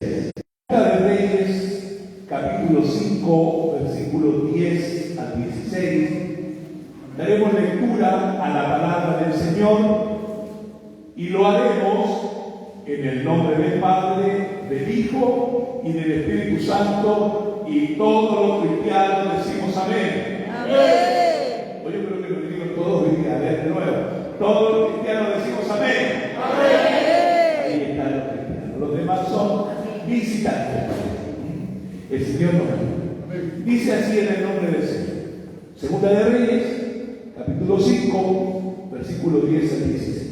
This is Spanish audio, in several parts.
Primera de Reyes, capítulo 5, versículos 10 al 16. Daremos lectura a la palabra del Señor y lo haremos en el nombre del Padre, del Hijo y del Espíritu Santo, y todos los cristianos decimos amén. Amén. Yo creo que lo digo todos hoy día, a ver de nuevo. Todos los cristianos decimos amén. Amén. Ahí están los cristianos. Los demás son visitantes. El Señor nos ayuda. Dice así en el nombre del Señor. Segunda de Reyes, capítulo 5, versículo 10 al 16.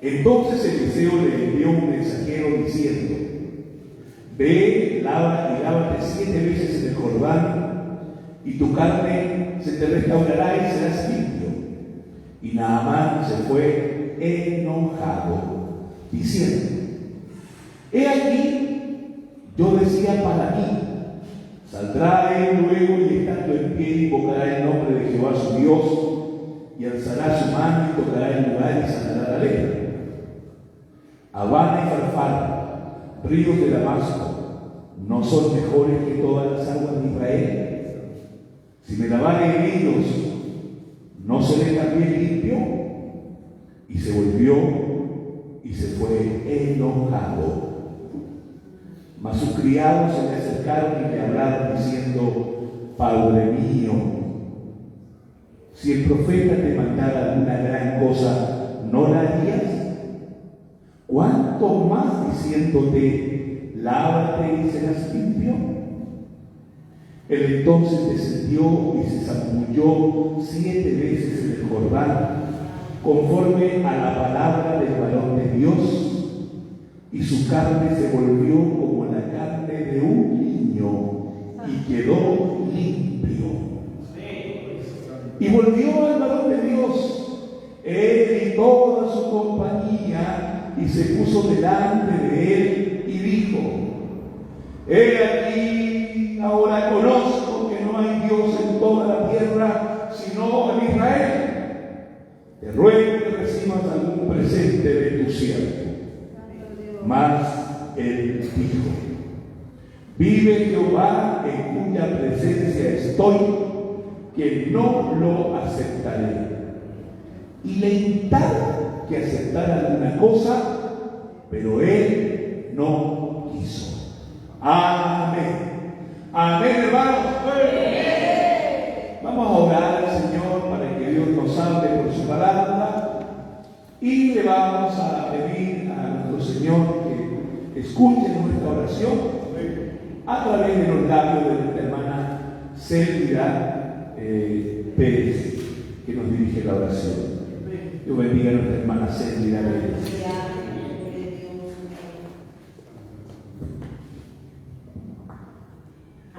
Entonces Eliseo le envió un mensajero diciendo: ve, lava y lávate 7 veces en el Jordán, y tu carne se te restaurará y serás limpio. Y Naamán se fue enojado, diciendo: he aquí, yo decía para mí, saldrá él luego y estando en pie invocará el nombre de Jehová su Dios, y alzará su mano y tocará el lugar y sanará la lepra. Habana y Farfar, ríos de Damasco, ¿no son mejores que todas las aguas de Israel? Si me lavare en ellos, ¿no seré también limpio? Y se volvió y se fue enojado. Mas sus criados se le acercaron y le hablaron diciendo: Padre mío, si el profeta te mandara alguna gran cosa, ¿no la harías? ¿Cuánto más diciéndote: lávate y serás limpio? Él entonces descendió y se zambulló 7 veces en el Jordán, conforme a la palabra del varón de Dios, y su carne se volvió como la carne de un niño, y quedó limpio. Y volvió al varón de Dios, él y toda su compañía, y se puso delante de él y dijo: he aquí, ahora conozco que no hay Dios en toda la tierra sino en Israel. Te ruego que recibas algún presente de tu siervo. Mas él dijo: vive Jehová en cuya presencia estoy, que no lo aceptaré. Y le invitaron que aceptara alguna cosa, pero él no quiso. Amén. Amén, hermanos. Vamos a orar al Señor para que Dios nos hable por su palabra, y le vamos a pedir a nuestro Señor que escuche nuestra oración a través de los labios de nuestra hermana Célida Pérez, que nos dirige la oración. Dios bendiga a nuestra hermana Célida Pérez.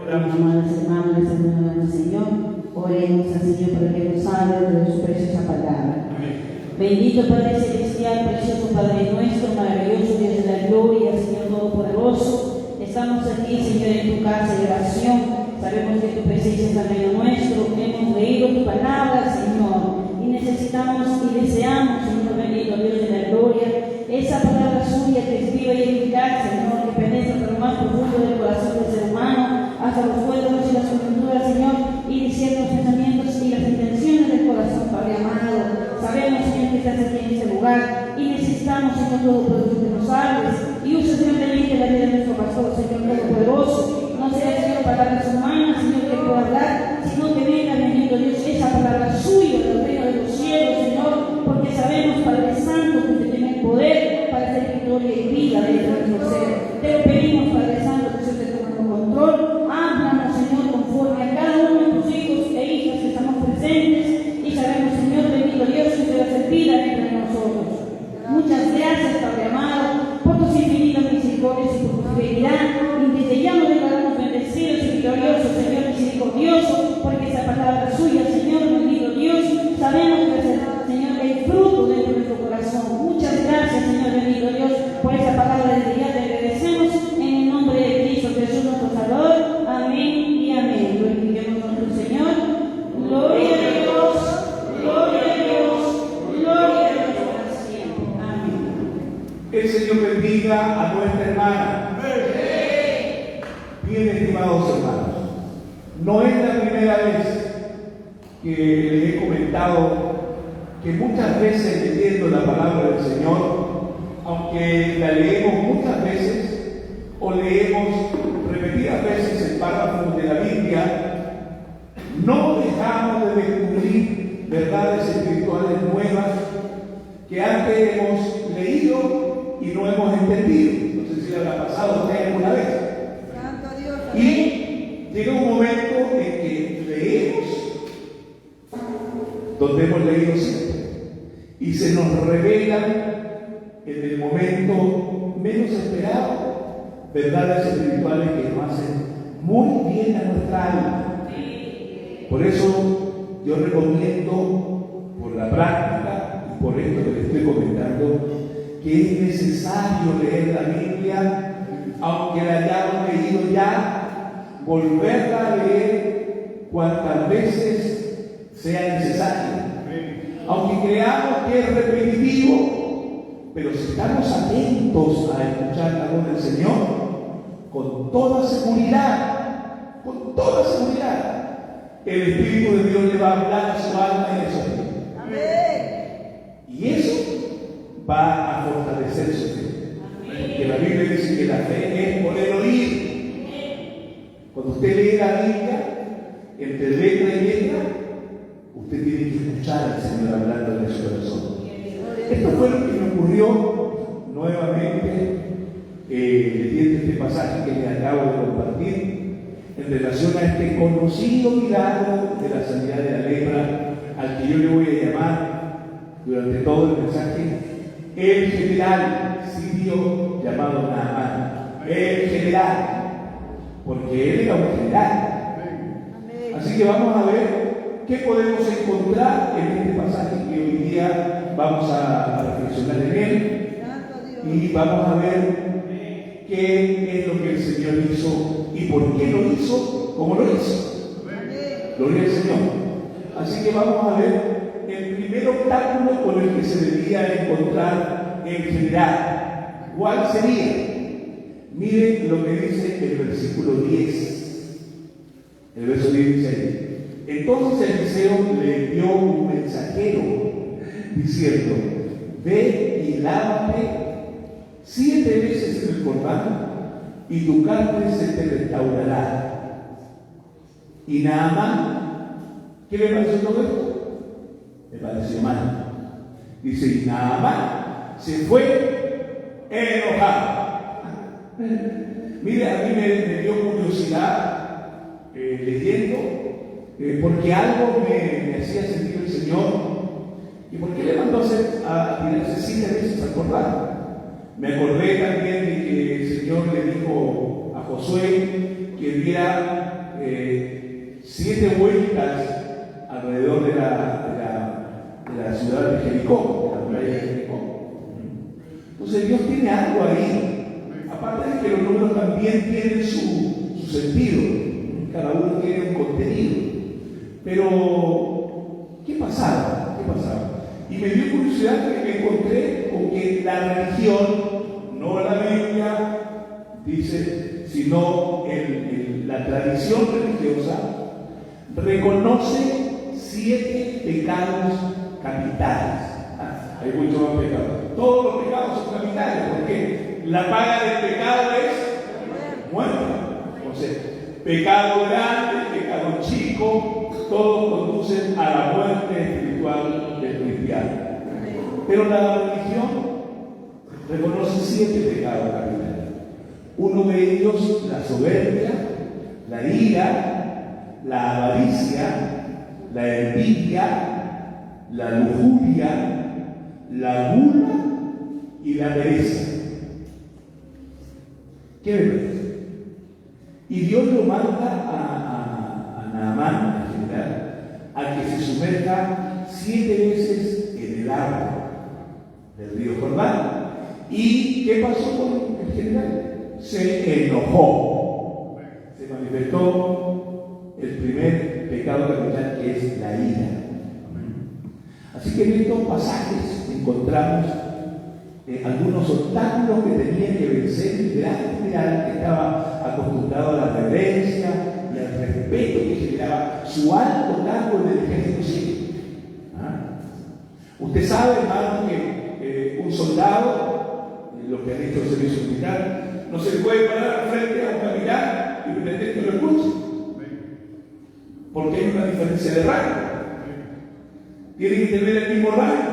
Oramos, amados hermanos, les saludamos al Señor. Oremos al Señor para que nos hable de su preciosa palabra. Amén. Bendito Padre Celestial, precioso Padre nuestro, maravilloso Dios de la gloria, Señor Todopoderoso. Estamos aquí, Señor, en tu casa de oración. Sabemos que tu presencia es en medio nuestro. Hemos leído tu palabra, Señor, y necesitamos y deseamos, Señor bendito Dios de la gloria, esa palabra suya que es viva y eficaz, Señor, que penetra hasta lo más profundo del corazón del ser humano, hasta los fuegos y las coyunturas, Señor, y diciendo los pensamientos y las intenciones del corazón, Padre amado. Sabemos, Señor, que estás aquí en este lugar y necesitamos, Señor Todopoderoso, que nos hables y uses grandemente la vida de nuestro pastor, Señor Todopoderoso. No sea, Señor, palabras humanas, Señor, que pueda hablar, sino que venga, bendito Dios, esa palabra suya del reino de los cielos, Señor, porque sabemos, Padre Santo, que usted tiene poder para hacer victoria y vida dentro de nuestro ser. Te lo pedimos, Padre Santo, que usted esté tomando control. Háblanos, Señor, conforme a cada uno de tus hijos e hijas que estamos presentes, y sabemos, Señor, bendito Dios, que usted va a hacer vida dentro de nosotros. Muchas gracias, Padre amado, por tus infinitas misericordias y por tu fidelidad, y desde ya nos declaramos bendecidos y victoriosos, Señor misericordioso, porque esa palabra suya, Señor bendito Dios, sabemos que es, Señor, el fruto dentro de nuestro corazón. Muchas gracias, Señor bendito Dios, por esa palabra desde ya. Te agradecemos en el nombre de Cristo Jesús, nuestro Salvador. Amén y amén. Glorifiquemos a nuestro Señor. Gloria a Dios, gloria a Dios, gloria a Dios para siempre. Amén. El Señor bendiga bendiga a nuestra hermana. Bien, estimados hermanos, no es la primera vez que les he comentado que muchas veces leyendo la palabra del Señor, aunque la leemos muchas veces o leemos repetidas veces el párrafo de la Biblia, no dejamos de descubrir verdades espirituales nuevas que antes hemos leído y no hemos entendido. No sé si le habrá pasado a usted alguna vez. Y llega un momento en que leemos donde hemos leído siempre y se nos revelan en el momento menos esperado verdades espirituales que nos hacen muy bien a nuestra alma. Por eso yo recomiendo, por la práctica y por esto que les estoy comentando, que es necesario leer la Biblia, aunque la hayamos leído ya, volverla a leer cuantas veces sea necesario. Aunque creamos que es repetitivo, pero si estamos atentos a escuchar la voz del Señor, con toda seguridad, el Espíritu de Dios le va a hablar a su alma y a su vida. Amén. Y eso va a fortalecer su fe. Que la Biblia dice que la fe es por el oír. Cuando usted lee la Biblia, entre letra y letra, usted tiene que escuchar al Señor hablando de su corazón. Esto fue lo que me ocurrió nuevamente leyendo este pasaje que les acabo de compartir en relación a este conocido milagro de la sanidad de la lepra, al que yo le voy a llamar durante todo el mensaje el general sirio llamado Naamán. El general, porque él era un general. Así que vamos a ver qué podemos encontrar en este pasaje que hoy día vamos a reflexionar en él, y vamos a ver qué es lo que el Señor hizo y por qué lo hizo como lo hizo. Gloria al Señor. Así que vamos a ver el primer obstáculo con el que se debía encontrar el general. ¿Cuál sería? Miren lo que dice el versículo 10. El verso 10 dice: entonces Eliseo le envió un mensajero diciendo: ve y lávate 7 veces en el Jordán y tu carne se te restaurará. Y Naamán, ¿qué le pareció todo esto? Le pareció mal. Dice: y Naamán se fue enojado. Mire, a mí me dio curiosidad leyendo, porque algo me hacía sentir el Señor. ¿Y por qué le mandó a tirarse 7 veces al Jordán? Me acordé también de que el Señor le dijo a Josué que diera 7 vueltas alrededor de la ciudad de Jericó, de la playa de Jericó. Entonces Dios tiene algo ahí, aparte de que los números también tienen su sentido, cada uno tiene un contenido. Pero, ¿qué pasaba? Y me dio curiosidad que me encontré con que la religión, no la Biblia, dice, sino la tradición religiosa, reconoce 7 pecados capitales. Hay muchos más pecados. Todos los pecados son capitales, porque la paga del pecado es muerte. Entonces, pecado grande, pecado chico, todos conducen a la muerte espiritual del cristiano. Pero la religión reconoce 7 pecados capitales. Uno de ellos, la soberbia, la ira, la avaricia, la envidia, la lujuria, la gula y la pereza. ¿Qué me parece? Y Dios lo manda a Naamán, en general, a que se sumerja 7 veces en el agua del río Jordán. ¿Y qué pasó con el general? Se enojó. Se manifestó el primer pecado capital, que es la ira. Así que en estos pasajes encontramos algunos obstáculos que tenía que vencer el gran general que estaba acostumbrado a la reverencia y al respeto que generaba su alto cargo en el ejército sirio. Usted sabe, hermano, que un soldado, lo que han hecho el servicio militar, no se puede parar frente a un capitán y pretender que lo escuche, porque hay una diferencia de rango. Tiene que tener el mismo rango,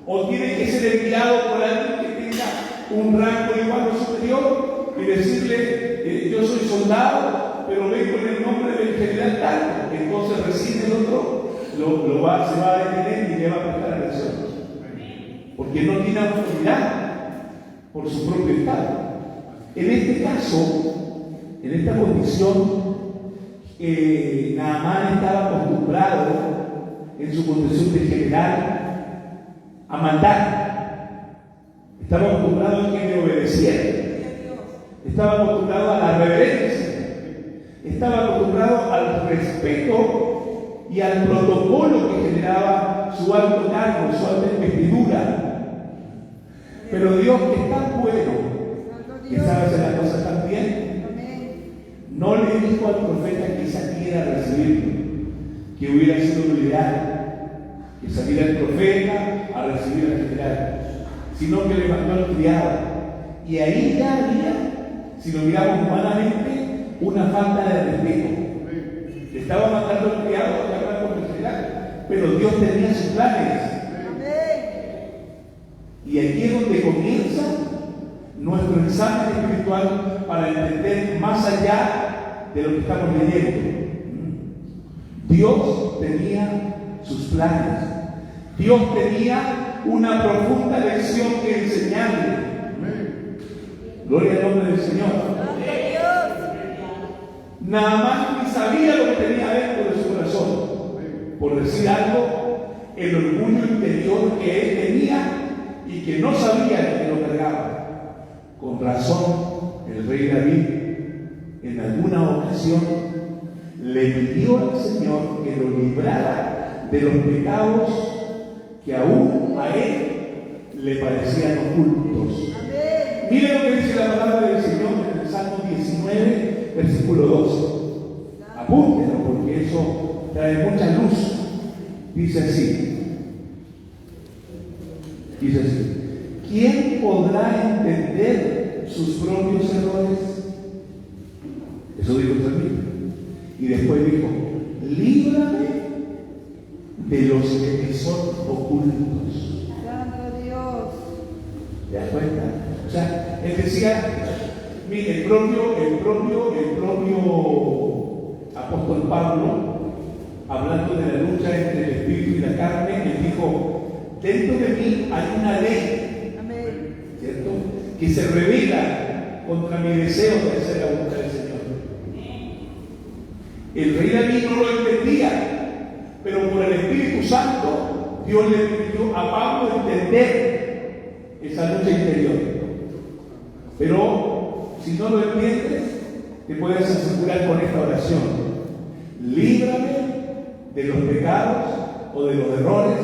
o tiene que ser enviado por alguien que tenga un rango igual o superior y decirle, yo soy soldado, pero vengo en el nombre del general tal. Entonces recibe el otro, se va a detener y le va a prestar atención, porque no tiene autoridad por su propio estado. En este caso, en esta condición, Naamán estaba acostumbrado en su condición de general a mandar. Estaba acostumbrado a que le obedeciera. Estaba acostumbrado a la reverencia. Estaba acostumbrado al respeto y al protocolo que generaba su alto cargo, su alta investidura. Pero Dios, que es tan bueno, que sabe hacer las cosas tan bien, no le dijo al profeta que saliera a recibirlo, que hubiera sido lo ideal, que saliera el profeta a recibir al general, sino que le mandó al criado. Y ahí ya había, si lo miramos humanamente, una falta de respeto. Le estaba mandando al criado a hablar con el general, pero Dios tenía sus planes. Y aquí es donde comienza nuestro examen espiritual para entender más allá de lo que estamos leyendo. Dios tenía sus planes. Dios tenía una profunda lección que enseñarle. Gloria al nombre del Señor. Naamán ni sabía lo que tenía dentro de su corazón. Por decir algo, el orgullo interior que él tenía y que no sabía que lo cargaba. Con razón, el rey David, en alguna ocasión, le pidió al Señor que lo librara de los pecados que aún a él le parecían ocultos. Mire lo que dice la palabra del Señor en el Salmo 19, versículo 12. Apúntelo, porque eso trae mucha luz. Dice así: ¿quién podrá entender sus propios errores? Eso dijo también. Y después dijo: líbrame de los que me son ocultos. Santo Dios. ¿Te das cuenta? O sea, él decía, mire, el propio apóstol Pablo, hablando de la lucha entre el espíritu y la carne, él dijo: dentro de mí hay una ley, ¿cierto?, que se revela contra mi deseo de hacer la voluntad del Señor. El rey David no lo entendía, pero por el Espíritu Santo Dios le pidió a Pablo entender esa lucha interior. Pero si no lo entiendes, te puedes asegurar con esta oración: líbrame de los pecados o de los errores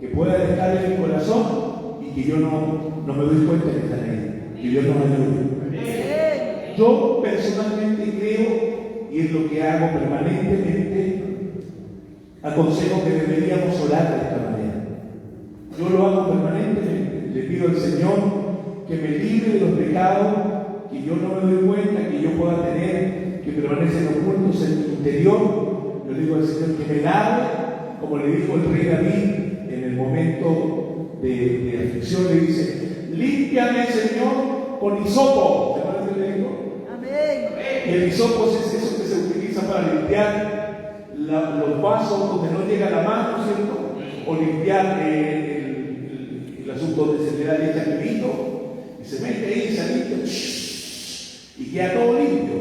que puedan estar en mi corazón y que yo no me doy cuenta que están ahí, que Dios no me ayude. Yo personalmente creo, y es lo que hago permanentemente, aconsejo que deberíamos orar de esta manera. Yo lo hago permanentemente. Le pido al Señor que me libre de los pecados que yo no me doy cuenta que yo pueda tener, que permanecen ocultos en mi interior. Yo digo al Señor que me lave, como le dijo el rey David en el momento de aflicción, le dice: límpiame, Señor, con hisopo. ¿Te parece que le dijo? Y el hisopo es eso que se utiliza para limpiar los vasos donde no llega la mano, ¿cierto? O limpiar el asunto donde se le da leche al bebito, y se mete ahí y se limpia, y queda todo limpio.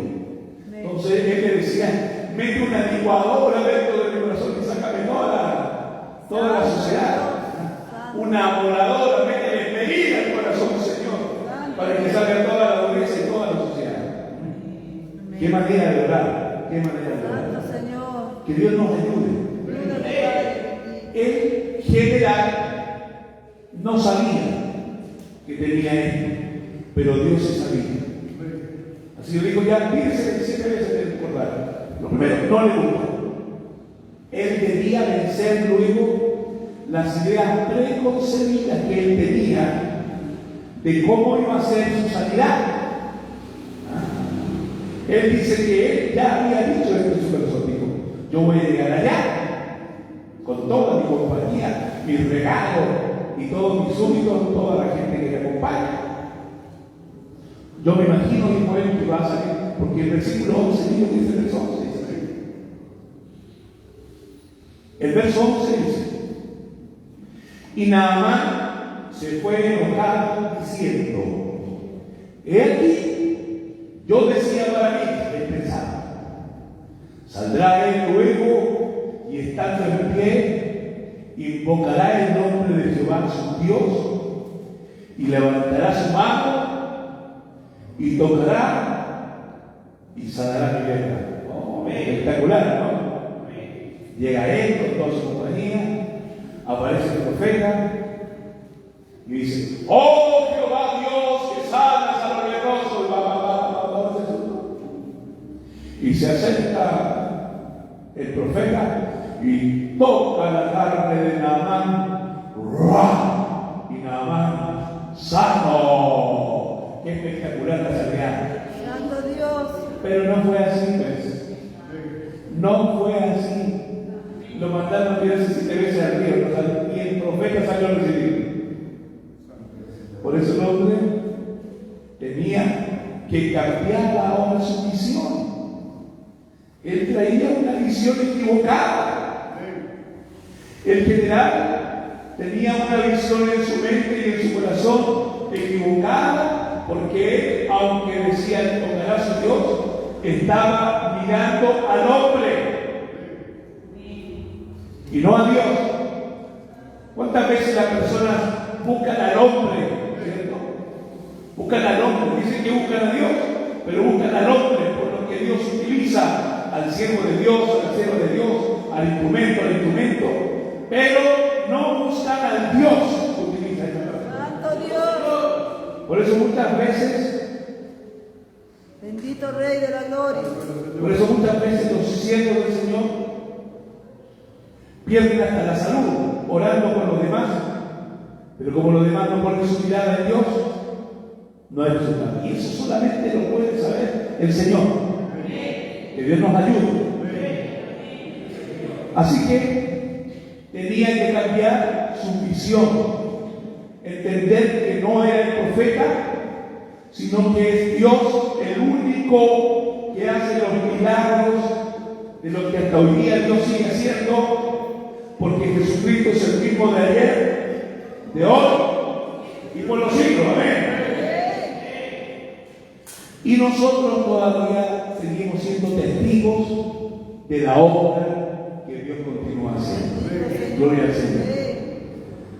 Entonces él le decía: mete una licuadora dentro de mi corazón y sácame toda la suciedad. Una voladora, métele medida al corazón, Señor, para que salga toda la dureza y toda la suciedad. Qué manera de orar, qué manera de orar. Que Dios nos ayude. El general no sabía que tenía esto, pero Dios se sabía. Así yo digo, ya pídese 7 veces de recordar. Lo primero, no le gustó. Él debía vencer luego las ideas preconcebidas que él tenía de cómo iba a ser su sanidad. Él dice que él ya había dicho esto en su corazón, dijo, yo voy a llegar allá con toda mi compañía, mis regalos y todos mis súbditos, toda la gente que me acompaña. Yo me imagino, dijo él, que va a salir, porque el versículo 11 dice el verso 11, dice. El verso 11 dice, y Naamán se fue enojado diciendo, he aquí, yo decía para mí, él pensaba, saldrá él luego y estando en pie, invocará el nombre de Jehová su Dios y levantará su mano y tocará y sanará mi lepra. Oh, espectacular, ¿no? Llega él con toda su compañía, aparece el profeta y dice, oh Jehová Dios que sanas a los leprosos, y se acerca el profeta y toca la carne de Naamán, y Naamán sano. Qué espectacular la sanidad. Pero no fue así, pues. No fue así. Lo mandaron 17 veces al río, y el profeta salió a recibir. Por eso el hombre tenía que cambiar ahora su visión. Él traía una visión equivocada. El general tenía una visión en su mente y en su corazón equivocada, porque él, aunque decía tocará a su Dios, estaba mirando al hombre y no a Dios. ¿Cuántas veces las personas buscan al hombre? ¿Cierto? Buscan al hombre, dicen que buscan a Dios, pero buscan al hombre, por lo que Dios utiliza al siervo de Dios, al siervo de Dios, al instrumento, pero no buscan al Dios que utiliza esa persona. ¡Santo Dios! Por eso muchas veces, bendito Rey de la Gloria, por eso muchas veces los siervos del Señor pierden hasta la salud orando por los demás, pero como los demás no ponen su mirada en Dios, no hay resultado. Y eso solamente lo puede saber el Señor. Que Dios nos ayude. Así que tenía que cambiar su visión, entender que no era el profeta, sino que es Dios el único que hace los milagros de lo que hasta hoy día Dios sigue haciendo, porque Jesucristo es el mismo de ayer, de hoy y por los siglos. Amén. Y nosotros todavía seguimos siendo testigos de la obra que Dios continúa haciendo. Gloria al Señor.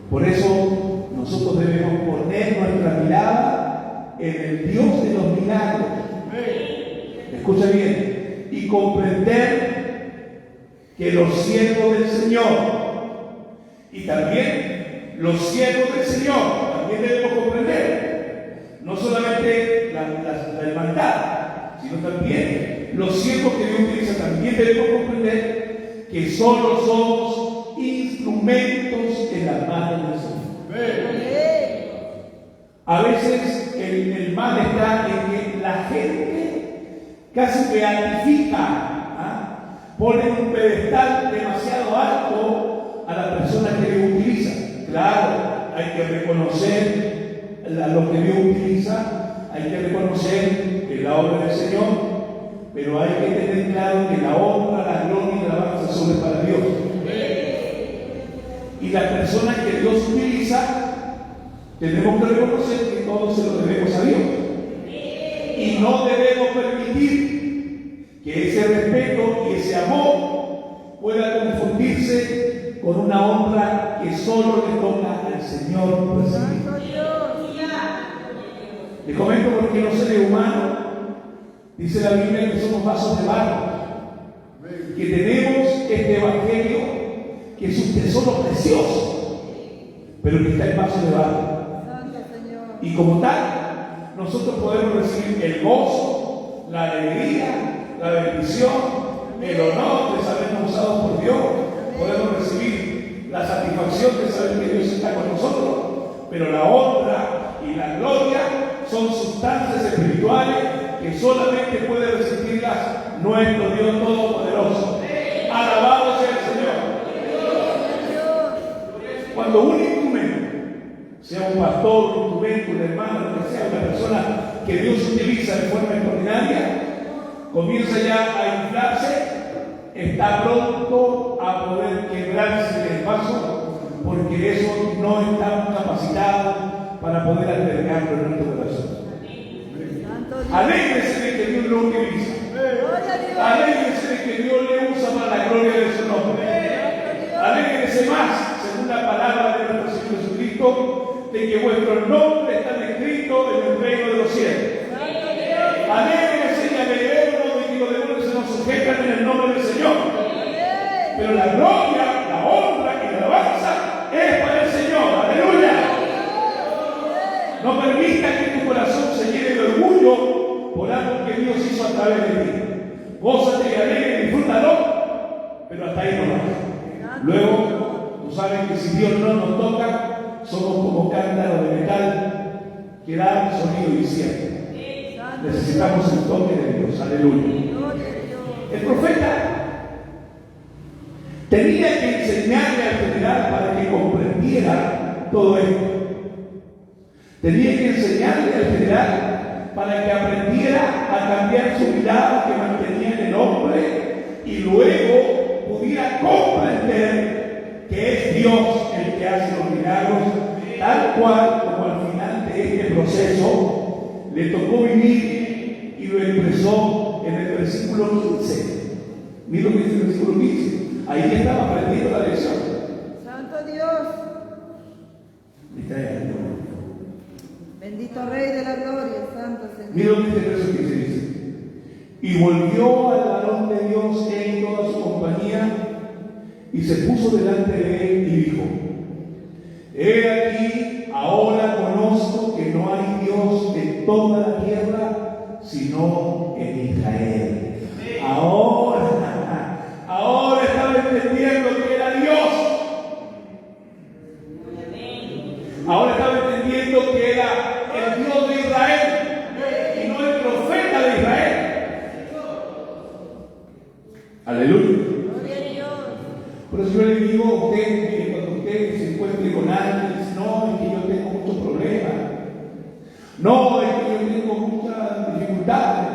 Por eso nosotros debemos poner nuestra mirada en el Dios de los milagros. Escucha bien. Y comprender que los siervos del Señor y también los siervos del Señor también debemos comprender. No solamente la hermandad, sino también los siervos que Dios utiliza, también debemos comprender que solo somos instrumentos en las manos del Señor. A veces el mal está en que la gente casi beatifica, pone un pedestal demasiado alto a la persona que Dios utiliza. Claro, hay que reconocer lo que Dios utiliza, hay que reconocer que la obra del Señor, pero hay que tener claro que la honra, la gloria y la alabanza son para Dios. Y las personas que Dios utiliza, tenemos que reconocer que todo se lo debemos a Dios. Y no debemos permitir que ese respeto y ese amor pueda confundirse con una honra que solo le toca al Señor recibir. Les comento porque los seres humanos, dice la Biblia, que somos vasos de barro, que tenemos este evangelio que es un tesoro precioso, pero que está en vasos de barro. Y como tal, nosotros podemos recibir el gozo, la alegría, la bendición, el honor de sabernos usados por Dios. Podemos recibir la satisfacción de saber que Dios está con nosotros. Pero la honra y la gloria son sustancias espirituales que solamente puede recibirlas nuestro Dios Todopoderoso. Alabado sea el Señor. Cuando un instrumento, sea un pastor, un instrumento, un hermano, lo que sea, una persona que Dios utiliza de forma extraordinaria, comienza ya a inflarse, está pronto a poder quebrarse el vaso, porque eso no está capacitado para poder albergarlo en nuestro corazón. Alégrese de que Dios lo utiliza. Alégrese de que Dios le usa para la gloria de su nombre. Alégrese más, según la palabra de nuestro Señor Jesucristo, de que vuestros nombres están escritos en el reino de los cielos. Alégrese y alegrémonos de que los demonios se nos sujetan en el nombre del Señor. Pero la gloria, la honra y la alabanza es para el Señor. Aleluya. No permita que tu corazón se llene de orgullo por algo que Dios hizo a través de ti. Gózate y alegre, disfrútalo, pero hasta ahí no vas. Luego, tú sabes que si Dios no nos toca, somos como cántaros de metal que dan sonido incierto. Necesitamos el toque de Dios. Aleluya. El profeta tenía que enseñarle al general para que comprendiera todo esto. Tenía que enseñarle al general para que aprendiera a cambiar su mirada que mantenía en el hombre y luego pudiera comprender que es Dios el que hace los milagros, tal cual como al final de este proceso le tocó vivir y lo expresó en el versículo 15. Mira lo que dice el versículo 15. Ahí ya estaba aprendiendo la lección. Santo Dios. Bendito Rey de la Gloria, Santo Señor. Mira lo que dice el verso 15, dice. Y volvió al varón de Dios él y toda su compañía, y se puso delante de él y dijo: He aquí, ahora conozco que no hay Dios en toda la tierra, sino en Israel. Ahora estaba entendiendo que era Dios. Ahora estaba entendiendo que era el Dios de Israel y no el profeta de Israel. Aleluya. Por eso yo le digo a usted que cuando usted se encuentre con alguien, dice: no, es que yo tengo muchos problemas. No, es que yo tengo muchas dificultades.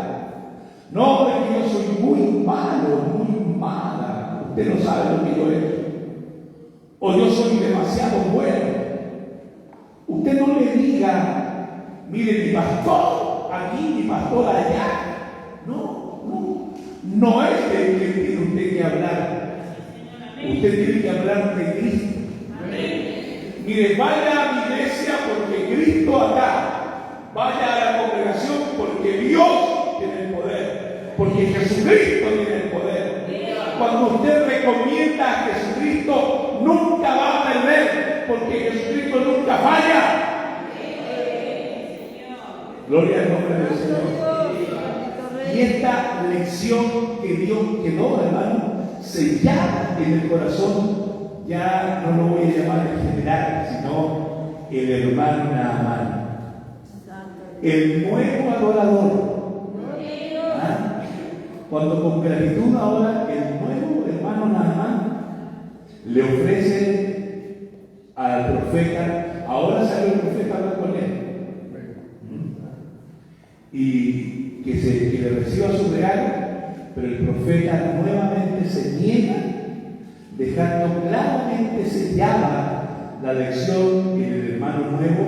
No, es que yo soy muy malo, muy mala. Usted no sabe lo que yo he hecho. O yo soy demasiado bueno. Usted no le diga: mire, mi pastor aquí, mi pastor allá. No es de que tiene usted que hablar. Usted tiene que hablar de Cristo. Mire, vaya a mi iglesia porque Cristo acá. Vaya a la congregación porque Dios tiene el poder. Porque Jesucristo tiene el poder. Cuando usted recomienda a Jesucristo, nunca va a perder, porque Jesucristo nunca falla. Gloria al nombre del Señor. Y esta lección que Dios quedó, hermano, sellada en el corazón, ya no lo voy a llamar el general, sino el hermano Naamán. El nuevo adorador. ¿Ah? Cuando con gratitud ahora el nuevo hermano Naamán le ofrece al profeta, ahora salió el profeta a hablar con él, y que le reciba su regalo, pero el profeta nuevamente se niega, dejando claramente sellada la lección en el hermano nuevo,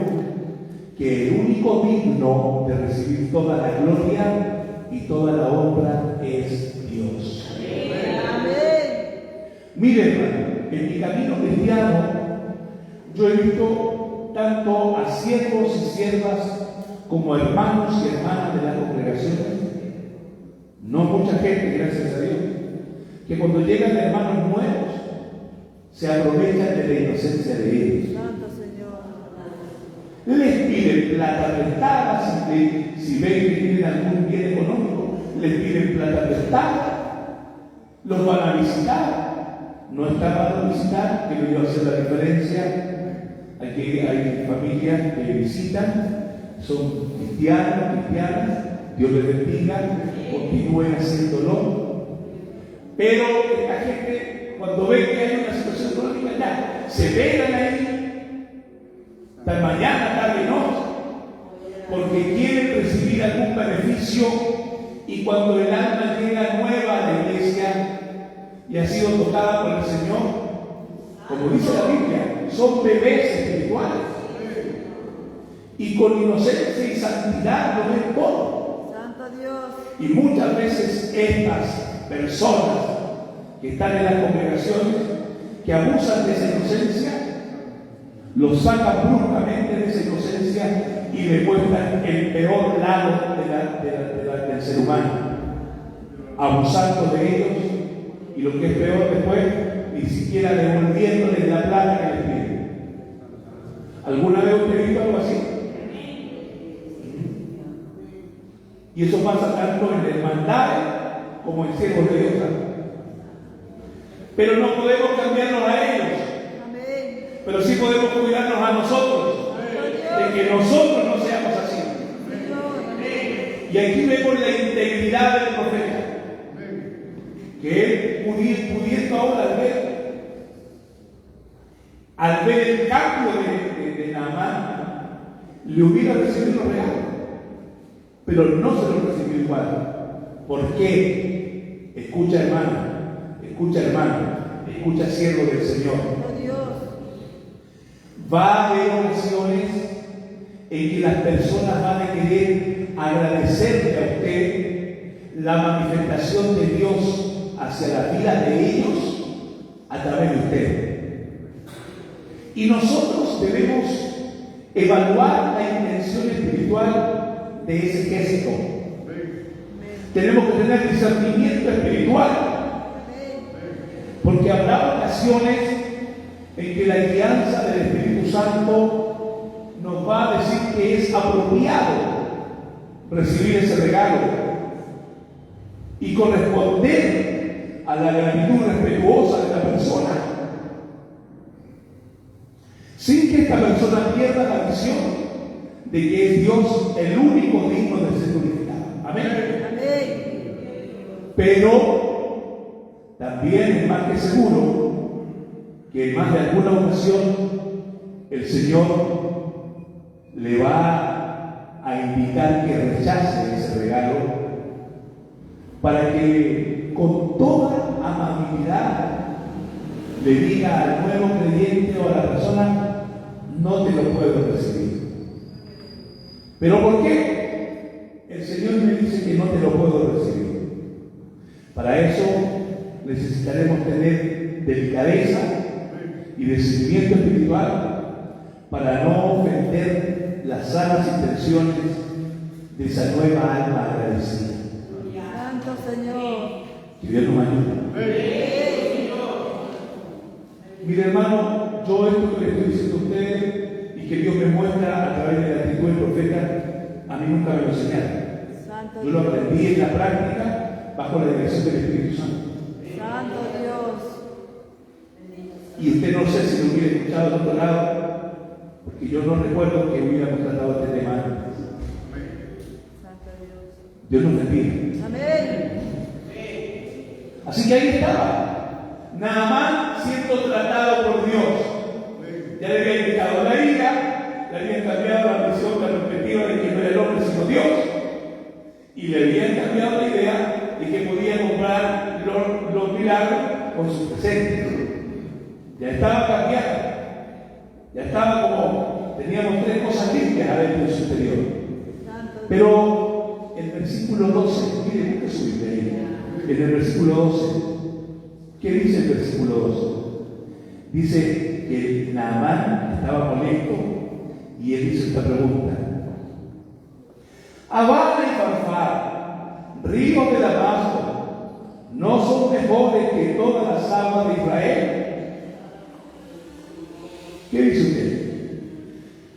que el único digno de recibir toda la gloria y toda la honra es Dios. Mire, hermano, en mi camino cristiano yo he visto tanto a siervos y siervas como hermanos y hermanas de las congregaciones, no mucha gente, gracias a Dios, que cuando llegan hermanos nuevos se aprovechan de la inocencia de ellos. Santo Señor. Les piden plata prestada, si ven que tienen algún bien económico, les piden plata prestada, los van a visitar. No está mal visitar, que no iba a hacer la diferencia. Hay familias que visitan, son cristianas, Dios les bendiga, continúen haciéndolo. Pero esta gente, cuando ven que hay una situación económica, ya se pegan ahí, hasta mañana, tarde y noche, porque quieren recibir algún beneficio, y cuando el alma llega nueva a la iglesia y ha sido tocada por el Señor, como dice la Biblia, son bebés espirituales, y con inocencia y santidad lo ven todo. Santo Dios. Y muchas veces estas personas que están en las congregaciones, que abusan de esa inocencia, los sacan bruscamente de esa inocencia y le muestran el peor lado del ser humano, abusando de ellos, y lo que es peor después, ni siquiera devolviéndoles la plata que les piden. ¿Alguna vez usted ha visto algo así? Y eso pasa tanto en hermandades como en siervos de Dios. Pero no podemos cambiarnos a ellos. Amén. Pero sí podemos cuidarnos a nosotros, de que nosotros no seamos así. Señor. Y aquí vemos la integridad del profeta, que él pudiendo ahora al ver el cambio de Naamán, le hubiera recibido los regalos, pero no se lo recibió igual. ¿Por qué? Escucha, hermano, escucha, siervo del Señor. Santo Dios. Va a haber ocasiones en que las personas van a querer agradecerle a usted la manifestación de Dios hacia la vida de ellos a través de usted. Y nosotros debemos evaluar la intención espiritual de ese gesto. Tenemos que tener discernimiento espiritual, porque habrá ocasiones en que la guianza del Espíritu Santo nos va a decir que es apropiado recibir ese regalo y corresponder a la gratitud respetuosa de la persona, sin que esta persona pierda la visión de que es Dios el único digno de ser glorificado. Amén. Pero también es más que seguro que en más de alguna ocasión el Señor le va a invitar que rechace ese regalo, para que con toda amabilidad le diga al nuevo creyente o a la persona: no te lo puedo recibir. ¿Pero por qué? El Señor me dice que no te lo puedo recibir. Para eso necesitaremos tener delicadeza y discernimiento espiritual para no ofender las sanas intenciones de esa nueva alma agradecida. Santo Señor. Que Dios nos ayude. Mire, hermano, yo esto que le estoy diciendo a ustedes y que Dios me muestra a través de la actitud del profeta, a mí nunca me lo enseñaron. Santo Yo lo Dios. aprendí en la práctica bajo la dirección del Espíritu Santo. Santo Dios. Y usted no sé si lo hubiera escuchado de otro lado, porque yo no recuerdo que hubiéramos tratado este tema antes. Santo Dios. Dios nos bendiga. Amén. Así que ahí estaba Naamán siendo tratado por Dios. Ya le habían quitado la ira, le habían cambiado la visión, la perspectiva de que no era el hombre sino Dios, y le habían cambiado la idea de que podía comprar los milagros con sus presentes. Ya estaba cambiando, ya estaba como, teníamos tres cosas limpias adentro de su interior. Santo Dios. Pero el versículo 12, miren, busque su Biblia ahí. En el versículo 12, ¿qué dice el versículo 12? Dice que Naamán estaba molesto y él hizo esta pregunta: Habana y Farfar, ríos de Damasco, ¿no son mejores que todas las aguas de Israel? ¿Qué dice usted?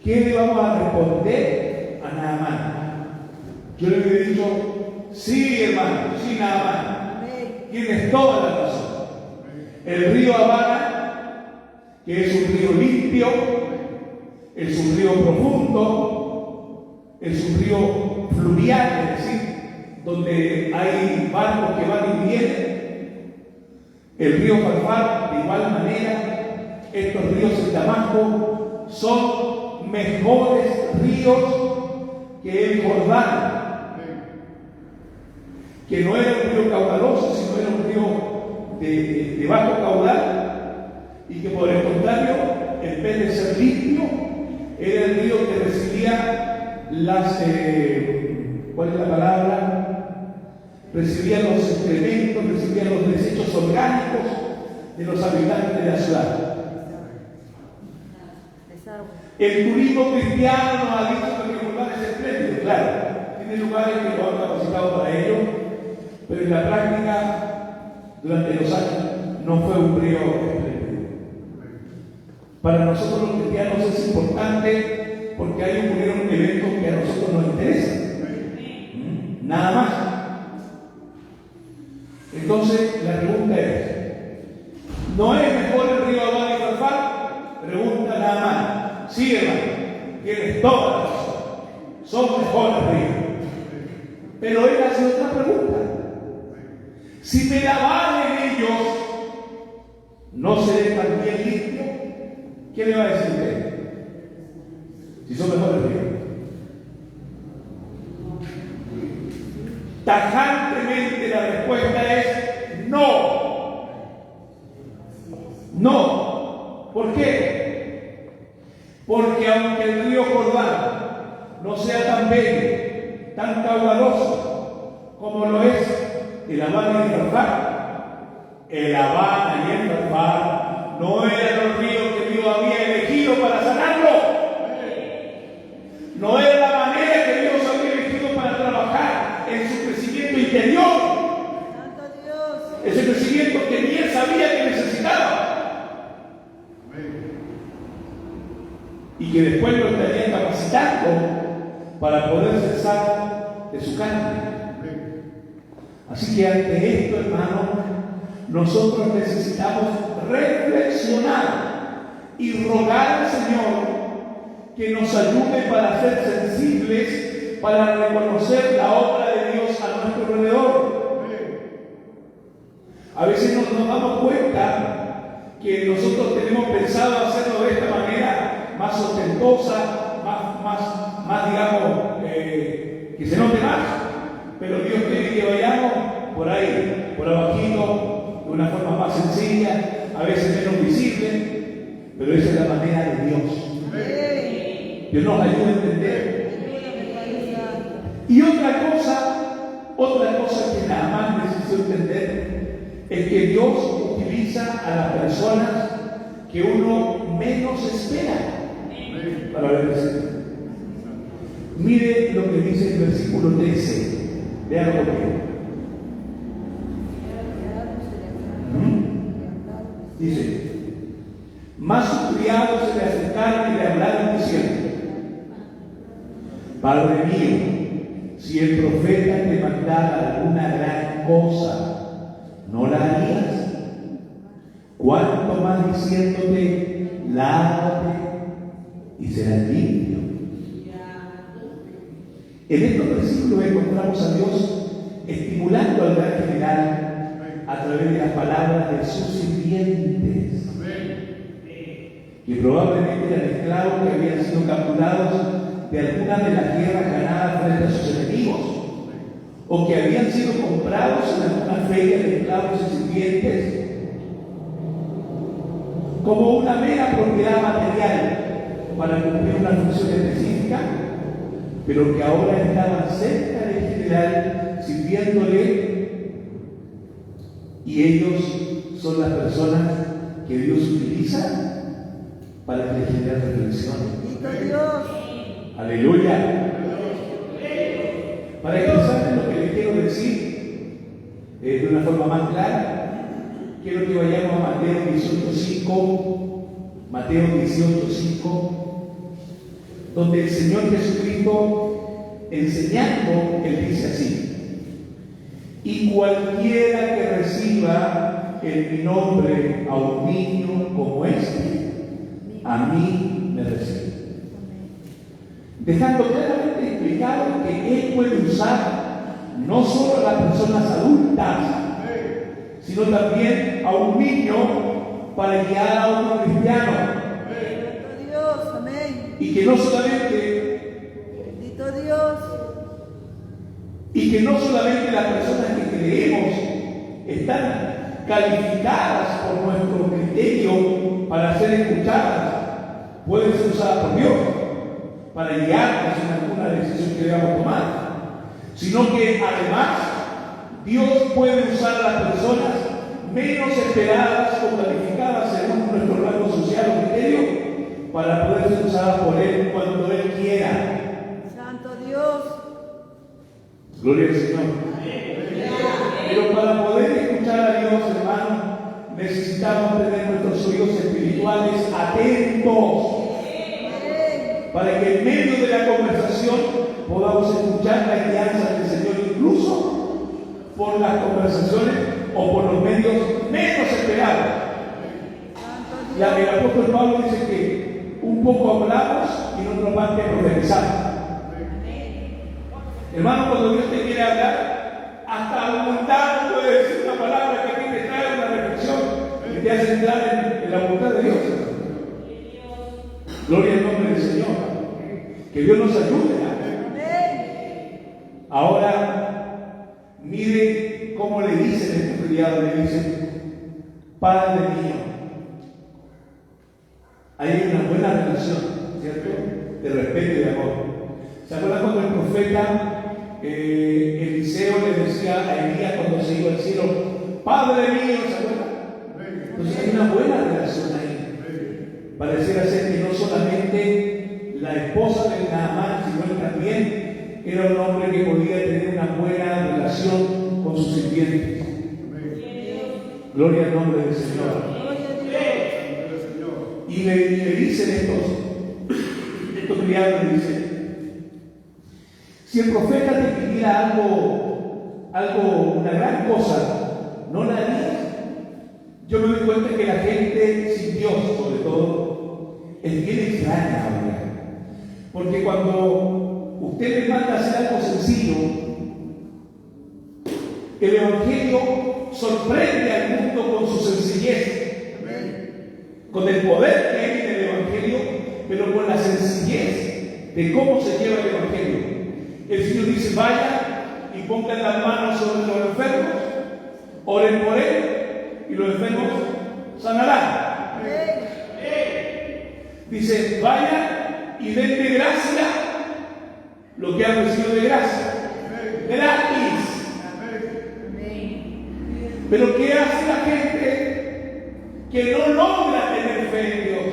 ¿qué le vamos a responder a Naamán? Yo le hubiera dicho, sí, hermano, sí, Naamán, Amén. tienes toda la razón. El río Abana, que es un río limpio, es un río profundo, es un río fluvial, es decir, donde hay barcos que van y vienen. El río Farfar, de igual manera, estos ríos en Damasco son mejores ríos que el Jordán, que no era un río caudaloso, sino era un río de bajo caudal, y que por el contrario, en vez de ser limpio, era el río que recibía ¿cuál es la palabra? Recibía los excrementos, recibía los desechos orgánicos de los habitantes de la ciudad. Desagüe. El turismo cristiano nos ha dicho que el lugar es espléndido, claro, tiene lugares que lo han capacitado para ello, pero en la práctica, durante los años, no fue un río espléndido. Para nosotros los cristianos es importante porque ahí ocurrieron eventos que a nosotros nos interesan. Nada más. Entonces, la pregunta es, ¿no es mejor el río Abana y Farfar? Pregunta nada más. Sí, hermano, tienes toda la razón. Son mejores ríos. Pero él hace otra pregunta. Si me lavaran ellos, ¿no seré también limpio? ¿Qué le va a decir usted? Si son mejores ríos. Tajantemente la respuesta es no. No. ¿Por qué? Porque aunque el río Jordán no sea tan bello, tan caudaloso como lo es el Abana y el Farfar, el Abana y el Farfar no eran los ríos que Dios había elegido para sanarlo. No era la manera que Dios había elegido para trabajar en su crecimiento interior. Santo Dios. Ese crecimiento que ni él sabía que necesitaba. Y que después lo estaría capacitando para poder cesar de su carne. Así que ante esto, hermano, nosotros necesitamos reflexionar y rogar al Señor que nos ayude para ser sensibles, para reconocer la obra de Dios a nuestro alrededor. A veces nos damos cuenta que nosotros tenemos pensado hacerlo de esta manera más ostentosa, más digamos, que se note más, pero Dios quiere que vayamos por ahí, por abajito, de una forma más sencilla, a veces menos visible, pero esa es la manera de Dios. Dios nos ayuda a entender. Y otra cosa que nada más necesito entender es que Dios utiliza a las personas que uno menos espera para bendecir. Mire lo que dice el versículo 13. Véanlo conmigo. Dice: mas sus criados se le acercaron y le hablaron diciendo: Padre mío, si el profeta te mandara alguna gran cosa, ¿no la harías? ¿Cuánto más diciéndote, lávate y serás limpio? En estos versículos encontramos a Dios estimulando al gran general a través de las palabras de sus sirvientes, que probablemente eran esclavos que habían sido capturados de alguna de las tierras ganadas frente a sus enemigos, o que habían sido comprados en alguna feria de esclavos y sirvientes como una mera propiedad material para cumplir una función específica, pero que ahora estaban cerca del general sirviéndole, y ellos son las personas que Dios utiliza para que el general reflexione. Bendito Dios. Aleluya. Para expresarles lo que les quiero decir de una forma más clara, quiero que vayamos a Mateo 18:5. Mateo 18:5. donde el Señor Jesucristo, enseñando, Él dice así: y cualquiera que reciba en mi nombre a un niño como este, a mí me recibe. Dejando claramente explicado que Él puede usar no solo a las personas adultas, sino también a un niño para guiar a otro cristiano. Santo Dios, amén. Y que no solamente Bendito Dios. Y que no solamente las personas que creemos están calificadas por nuestro criterio para ser escuchadas, pueden ser usadas por Dios para guiarnos en alguna decisión que debamos tomar, sino que además Dios puede usar a las personas menos esperadas o calificadas según nuestro rango social o criterio para poder ser usadas por Él cuando Él quiera. Santo Dios. Gloria al Señor. Pero para poder escuchar a Dios, hermano, necesitamos tener nuestros oídos espirituales atentos para que en medio de la conversación podamos escuchar la guianza del Señor, incluso por las conversaciones o por los medios menos esperados. El apóstol Pablo dice que un poco hablamos y en otra parte profetizamos. Hermano, cuando Dios te quiere hablar, hasta voluntad puede decir una palabra que a ti te trae una reflexión y te hace entrar en la voluntad de Dios. Gloria al nombre del Señor. Que Dios nos ayude. Ahora, mire cómo le dicen estos criados, le dicen: Padre mío. Hay una buena relación, ¿cierto? De respeto y de amor. ¿Se acuerdan cuando el profeta Eliseo le decía a Elías cuando se iba al cielo: Padre mío? ¿Se acuerdan? Entonces hay una buena relación ahí. Pareciera ser que no solamente la esposa de Naamán, sino él también era un hombre que podía tener una buena relación con sus sirvientes. Gloria al nombre del Señor. Y le dicen estos criados, le dicen: si el profeta te pidiera algo, una gran cosa, ¿no la harías? Yo me doy cuenta que la gente sin Dios, sobre todo, es bien extraña ahora. Porque cuando usted le manda a hacer algo sencillo, el Evangelio sorprende al mundo con su sencillez, con el poder que hay en el Evangelio, pero con la sencillez de cómo se lleva el Evangelio. El Señor dice: vayan y pongan las manos sobre los enfermos, oren por él y los enfermos sanarán. Dice: vayan y den de gracia lo que han recibido de gracia, gratis. Pero ¿qué hace la gente que no logra tener fe en Dios?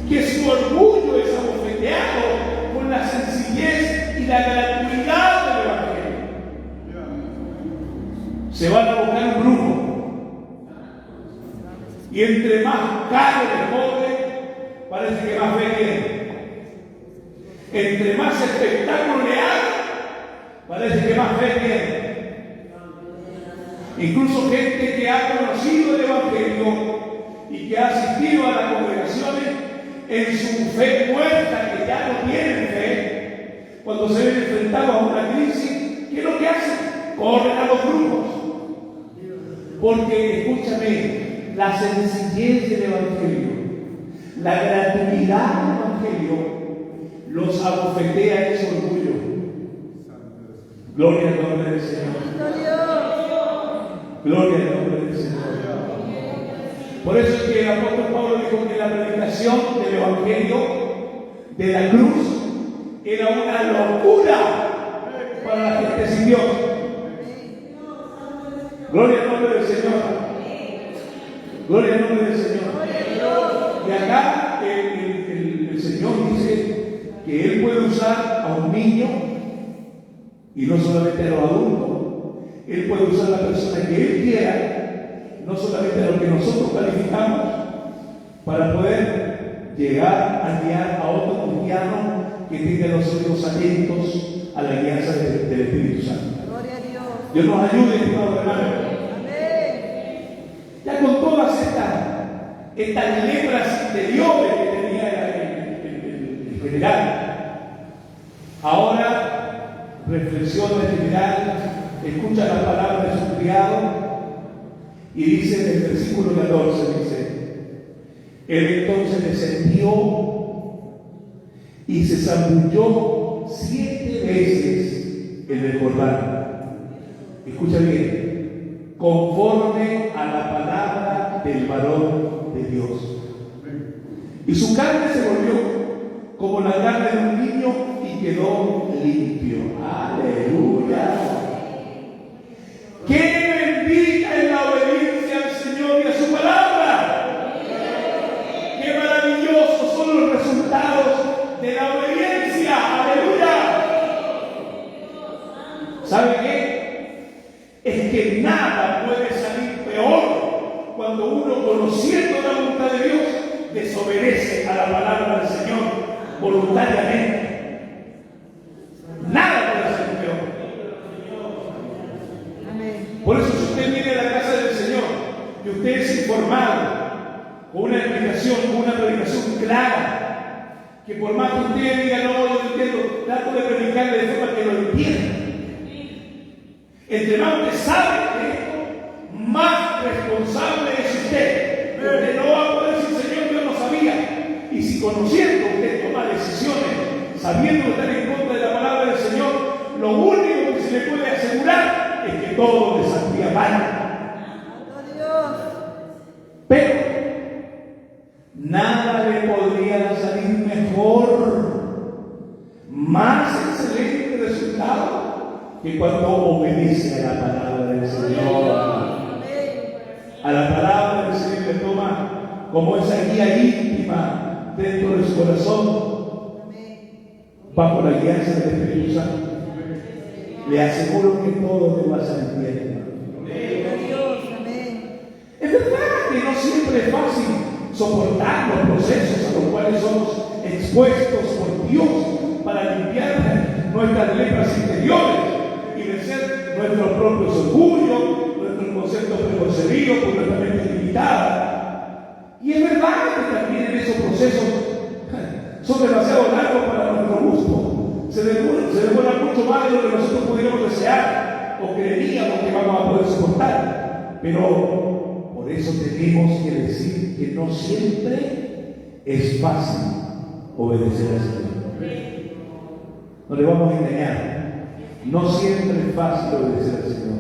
Que su orgullo es abofeteado con la sencillez y la gratuidad del Evangelio. Se van a buscar un grupo, y entre más caro el pobre, parece que más fe tiene. Entre más espectáculo le haga, parece que más fe tiene. Incluso gente que ha conocido el Evangelio y que ha asistido a las congregaciones, en su fe muerta, que ya no tienen fe, cuando se ven enfrentados a una crisis, ¿qué es lo que hacen? Corren a los grupos. Porque, escúchame, la sencillez del Evangelio, la gratuidad del Evangelio, los abofetea ese orgullo. Gloria al nombre del Señor. Gloria al nombre del Señor. Por eso es que el apóstol Pablo dijo que la predicación del Evangelio de la cruz era una locura para la gente sin Dios. Gloria al nombre del Señor. Gloria al nombre del Señor. Y acá el Señor dice que Él puede usar a un niño, y no solamente a los adultos. Él puede usar a la persona que Él quiera, no solamente a lo que nosotros calificamos, para poder llegar a guiar a otro cristiano que tenga los oídos atentos a la guianza del Espíritu Santo. Gloria a Dios. Dios nos ayude, estimado hermano. Amén. Ya con todas estas letras interiores que tenía el general, ahora reflexiona el general, escucha la palabra de su criado y dice en el versículo 14, dice: él entonces descendió y se zambulló 7 veces en el Jordán. Escucha bien, conforme a la palabra del varón de Dios. Y su carne se volvió como la carne de un niño y quedó limpio. Aleluya. ¡Qué bendita es la obediencia al Señor y a su palabra! ¡Qué maravillosos son los resultados de la obediencia! ¡Aleluya! ¿Sabe qué? Es que nada puede salir peor cuando uno, conociendo la voluntad de Dios, desobedece a la palabra del Señor voluntariamente. Nada puede salir peor. Amén. Por eso, si usted viene a la casa del Señor y usted es informado, con una explicación, con una predicación clara, que por más que usted diga, no, yo no entiendo, trato de predicarle de forma que lo entienda. Entre más usted sabe de esto, más responsable es usted. Usted no va a poder decir, Señor, yo no sabía. Y si conociendo usted toma decisiones, sabiendo estar en contra de la palabra del Señor, lo único que se le puede asegurar es que todo le saldría mal. Santo Dios. Pero nada le podría salir mejor, más excelente resultado que cuando obedece a la palabra del Señor. Amén. A la palabra del Señor le toma como esa guía íntima dentro de su corazón, Amén. bajo la guianza del Espíritu Santo. Le aseguro que todo le va a salir bien. Gloria a Dios. Amén. Es verdad que no siempre es fácil soportar los procesos a los cuales somos expuestos por Dios para limpiar nuestras letras interiores y vencer nuestros propios orgullos, nuestros conceptos preconcebidos por nuestra mente limitada. Y es verdad que también en esos procesos son demasiado largos para nuestro gusto. Se demora mucho más de lo que nosotros pudiéramos desear o creeríamos que vamos a poder soportar. Pero por eso tenemos que decir que no siempre es fácil obedecer al Señor. No le vamos a engañar. No siempre es fácil obedecer al Señor.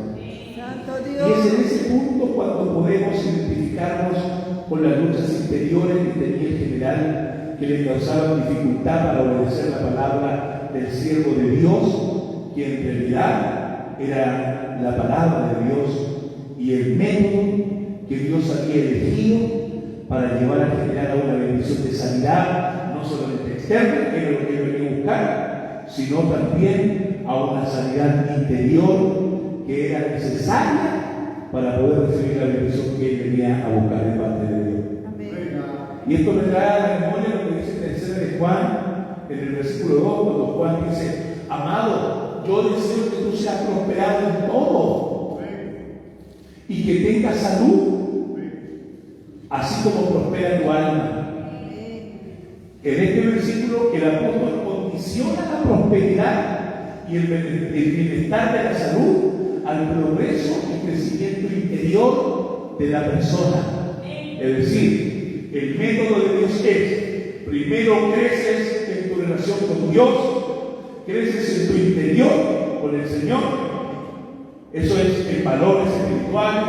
Santo Y Dios. es en ese punto cuando podemos identificarnos con las luchas interiores que tenía el general, que le causaban dificultad para obedecer la palabra del siervo de Dios, que en realidad era la palabra de Dios y el método que Dios había elegido para llevar al general a una bendición de sanidad, no solamente externa, que era lo que él venía a buscar, sino también a una sanidad interior que era necesaria para poder recibir la bendición que él venía a buscar de parte de Dios. Amén. Y esto me trae a la memoria lo que dice en 3 de Juan, en el versículo 2, cuando Juan dice: amado, yo deseo que tú seas prosperado en todo y que tengas salud, así como prospera tu alma. En este versículo el apóstol condiciona la prosperidad y el bienestar de la salud al progreso y crecimiento interior de la persona. Es decir, el método de Dios es: primero creces en tu relación con Dios, creces en tu interior con el Señor. Eso es en valores espirituales,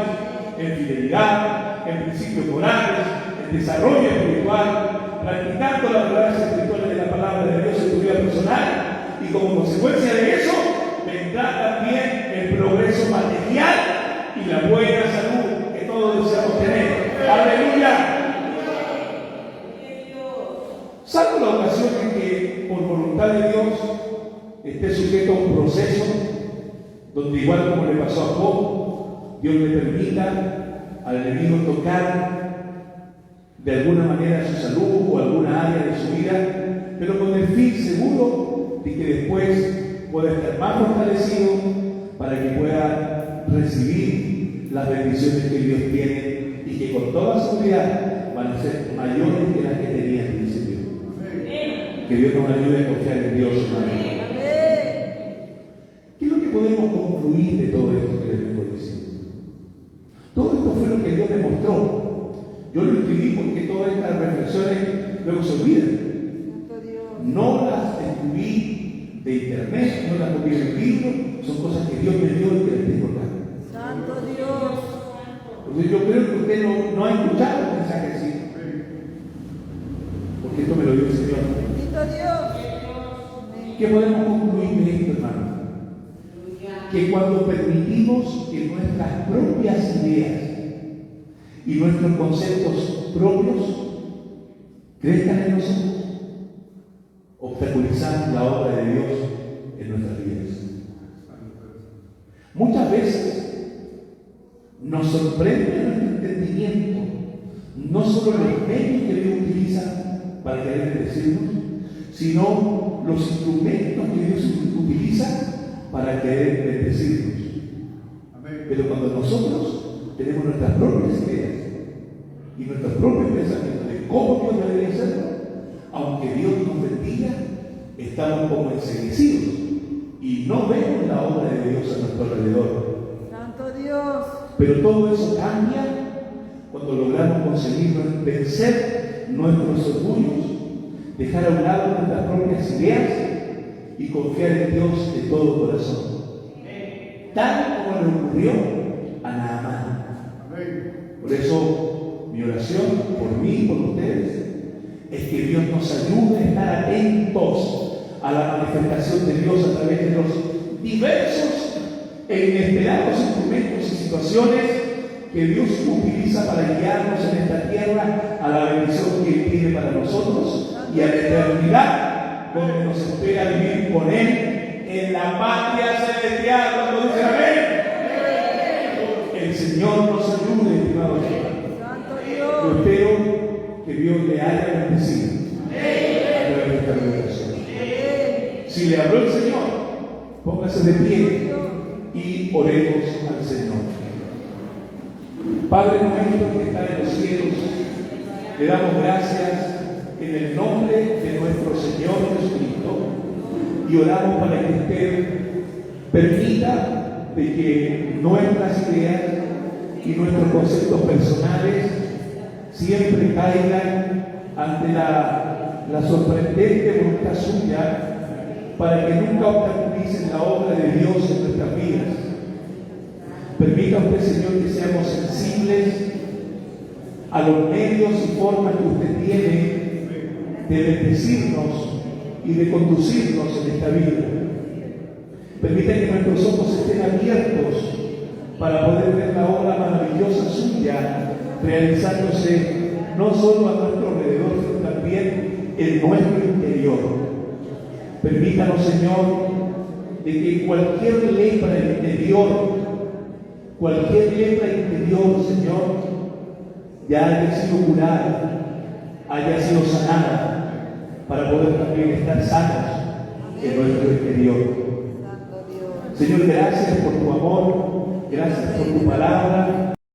en fidelidad, en principios morales, en desarrollo espiritual, practicando las verdades espirituales de la palabra de Dios en tu vida personal, y como consecuencia de eso vendrá también el progreso material y la buena salud que todos deseamos tener. ¡Aleluya! Salvo la ocasión en que, por voluntad de Dios, esté sujeto a un proceso donde, igual como le pasó a Job, Dios le permita al enemigo tocar de alguna manera su salud o alguna área de su vida, pero con el fin seguro de que después pueda estar más fortalecido para que pueda recibir las bendiciones que Dios tiene y que con toda seguridad van a ser mayores que las que tenía al principio. Que Dios nos ayude a confiar en Dios, hermano. ¿Qué es lo que podemos concluir de todo esto que les vengo diciendo? Todo esto fue lo que Dios me mostró. Yo lo escribí porque todas estas reflexiones luego se olvidan. No las descubrí de internet, no las copié en el libro, son cosas que Dios me dio y que les tengo acá. Santo Dios. Entonces yo creo que usted no ha escuchado el mensaje así. Porque esto me lo dio el Señor. Bendito Dios. ¿Qué podemos concluir de esto, hermano? Que cuando permitimos que nuestras propias ideas y nuestros conceptos propios crezcan en nosotros, obstaculizamos la obra de Dios en nuestras vidas. Muchas veces nos sorprende nuestro entendimiento, no solo los medios que Dios utiliza para querer bendecirnos, sino los instrumentos que Dios utiliza para querer bendecirnos. Pero cuando nosotros tenemos nuestras propias ideas y nuestros propios pensamientos de cómo Dios debería hacerlo, aunque Dios nos bendiga, estamos como enceguecidos y no vemos la obra de Dios a nuestro alrededor. Santo Dios. Pero todo eso cambia cuando logramos conseguir vencer nuestros orgullos, dejar a un lado nuestras propias ideas y confiar en Dios de todo corazón. Tal como le ocurrió a Naamán. Por eso, mi oración por mí y por ustedes es que Dios nos ayude a estar atentos a la manifestación de Dios a través de los diversos e inesperados instrumentos y situaciones que Dios utiliza para guiarnos en esta tierra a la bendición que Él tiene para nosotros y a la eternidad donde nos espera vivir con Él en la patria celestial. Cuando dicen amén, el Señor nos ayude, estimado hermano. Santo Yo Dios. espero que Dios le haya bendecido a través de esta revelación. Si le habló el Señor, póngase de pie y oremos al Señor. Padre nuestro que está en los cielos, le damos gracias en el nombre de nuestro Señor Jesucristo y oramos para que usted permita de que nuestras ideas y nuestros conceptos personales siempre caigan ante la sorprendente voluntad suya para que nunca obstaculicen la obra de Dios en nuestras vidas. Permita usted, Señor, que seamos sensibles a los medios y formas que usted tiene de bendecirnos y de conducirnos en esta vida. Permita que nuestros ojos estén abiertos para poder ver la obra maravillosa suya realizándose no solo a nuestro alrededor, sino también en nuestro interior. Permítanos, Señor, de que cualquier lepra interior, Señor, ya haya sido curada, haya sido sanada, para poder también estar sanos en nuestro interior. Santo Dios. Señor, gracias por tu amor, gracias por tu palabra.